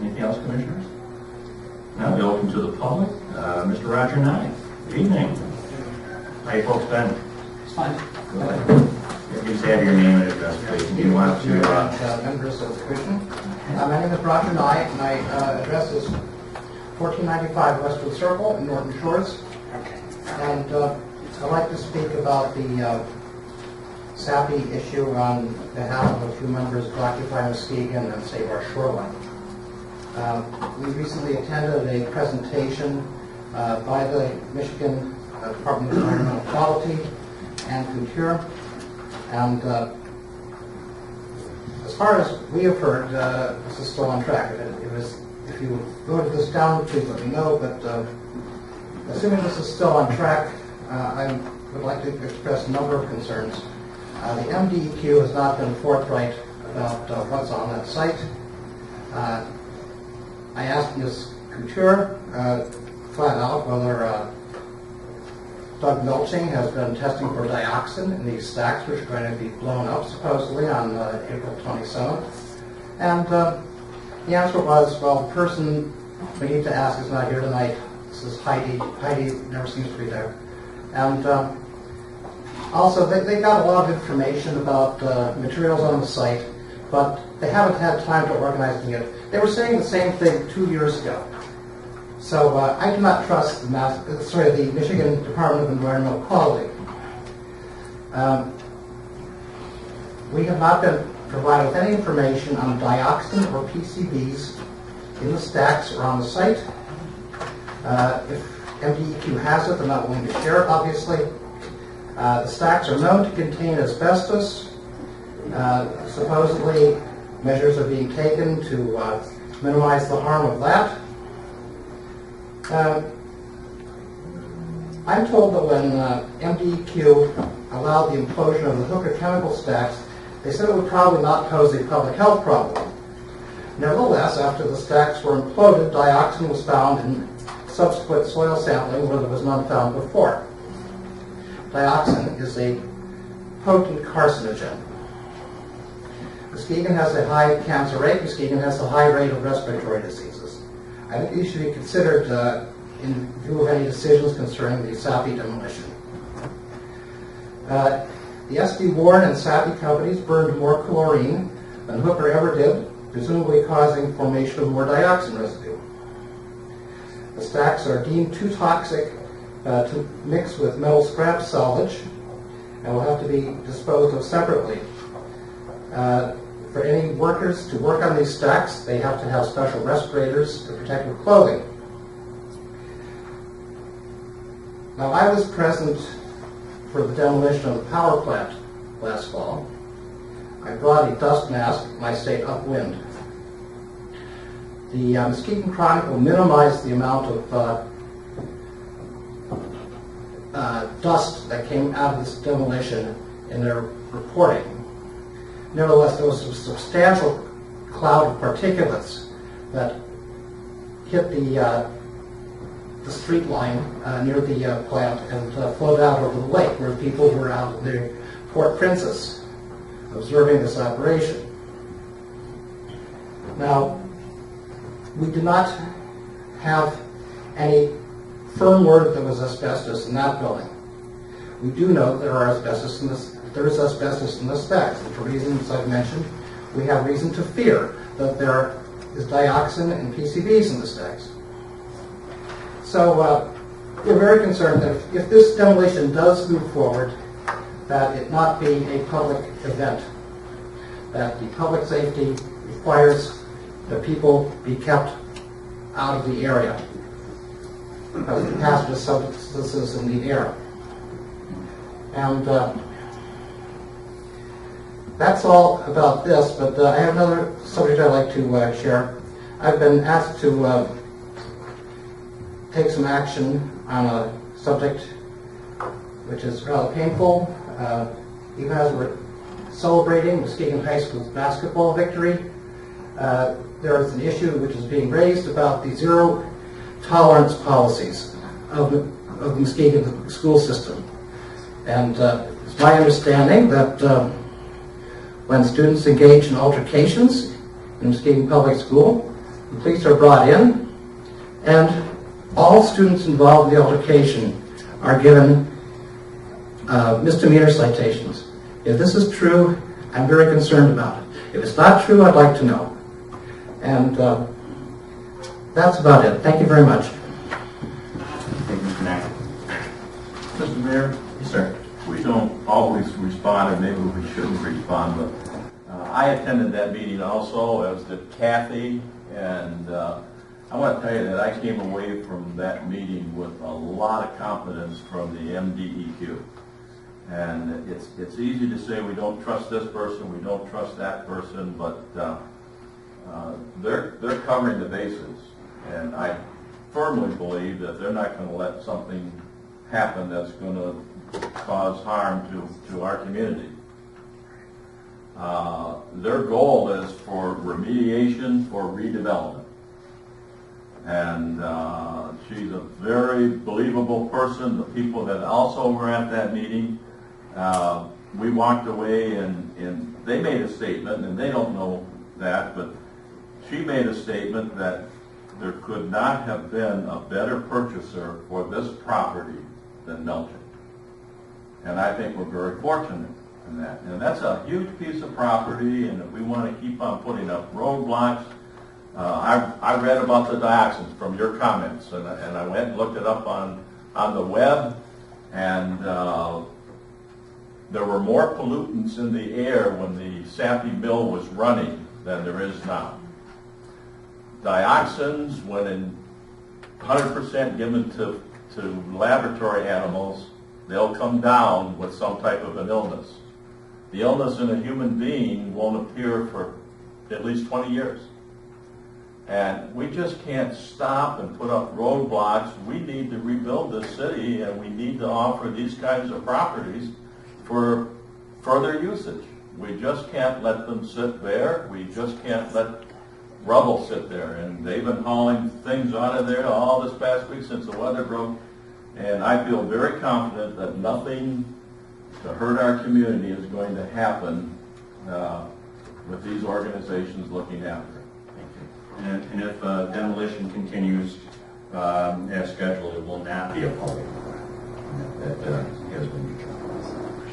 Anything else, Commissioners? Now we open to the public. Mr. Roger Nye, good evening. How you folks been? It's fine. Good. You just add your name and address, please. Do you want to... Members of the Commission. My name is Roger Nye. My address is 1495 Westwood Circle in Norton Shores. And I'd like to speak about the Sappi issue on behalf of a few members of Occupy Muskegon and Save Our Shoreline. We recently attended a presentation by the Michigan Department of Environmental Quality and Culture. And as far as we have heard, this is still on track. If you voted this down, please let me know. But assuming this is still on track, I would like to express a number of concerns. The MDEQ has not been forthright about what's on that site. I asked Ms. Couture flat out whether Doug Milching has been testing for dioxin in these stacks, which are going to be blown up supposedly on April 27th. And the answer was, well, the person we need to ask is not here tonight. This is Heidi. Heidi never seems to be there. And also, they got a lot of information about materials on the site, but they haven't had time to organize it. They were saying the same thing 2 years ago. So I do not trust the Michigan Department of Environmental Quality. We have not been provided with any information on dioxin or PCBs in the stacks or on the site. If MDEQ has it, they're not willing to share it, obviously. The stacks are known to contain asbestos. Supposedly, measures are being taken to minimize the harm of that. I'm told that when MDEQ allowed the implosion of the Hooker chemical stacks, they said it would probably not pose a public health problem. Nevertheless, after the stacks were imploded, dioxin was found in subsequent soil sampling where there was none found before. Dioxin is a potent carcinogen. Muskegon has a high cancer rate. Muskegon has a high rate of respiratory diseases. I think these should be considered in view of any decisions concerning the Sappi demolition. The S.D. Warren and Sappi companies burned more chlorine than Hooker ever did, presumably causing formation of more dioxin residue. The stacks are deemed too toxic to mix with metal scrap salvage and will have to be disposed of separately. For any workers to work on these stacks, they have to have special respirators to protect their clothing. Now, I was present for the demolition of the power plant last fall. I brought a dust mask and I stayed upwind. The Muskegon Chronicle minimized the amount of dust that came out of this demolition in their reporting. Nevertheless, there was a substantial cloud of particulates that hit the street line near the plant and flowed out over the lake where people were out near Port Princess observing this operation. Now, we did not have any firm word that there was asbestos in that building. We do know there is asbestos in the stacks, and for reasons I've mentioned, we have reason to fear that there is dioxin and PCBs in the stacks. So we're very concerned that if this demolition does move forward, that it not be a public event, that the public safety requires that people be kept out of the area because of hazardous substances in the air. And that's all about this, but I have another subject I'd like to share. I've been asked to take some action on a subject which is rather painful. Even as we're celebrating Muskegon High School's basketball victory, there is an issue which is being raised about the zero tolerance policies of the Muskegon school system. And it's my understanding that when students engage in altercations in Muskegon Public School, The police are brought in, and all students involved in the altercation are given misdemeanor citations. If this is true, I'm very concerned about it. If it's not true, I'd like to know. And that's about it. Thank you very much. Thank you, Mr. Knack. Mr. Mayor, Yes, sir. we don't always respond, or maybe we shouldn't respond, but I attended that meeting also, as did Kathy, and I want to tell you that I came away from that meeting with a lot of confidence from the MDEQ. And it's easy to say we don't trust this person, we don't trust that person, but they're covering the bases. And I firmly believe that they're not going to let something happen that's going to cause harm to our community. Their goal is for remediation, for redevelopment. And she's a very believable person. The people that also were at that meeting, we walked away and they made a statement, and they don't know that, but she made a statement that there could not have been a better purchaser for this property than Melchett. And I think we're very fortunate in that. And that's a huge piece of property, and if we want to keep on putting up roadblocks, I read about the dioxins from your comments, and I went and looked it up on the web, and there were more pollutants in the air when the Sappi mill was running than there is now. Dioxins, when in 100% given to laboratory animals, they'll come down with some type of an illness. The illness in a human being won't appear for at least 20 years. And we just can't stop and put up roadblocks. We need to rebuild this city, and we need to offer these kinds of properties for further usage. We just can't let them sit there. We just can't let rubble sit there. And they've been hauling things out of there all this past week since the weather broke. And I feel very confident that nothing to hurt our community is going to happen with these organizations looking after it. Thank you. And if demolition continues as scheduled, it will not be a public. That has been determined.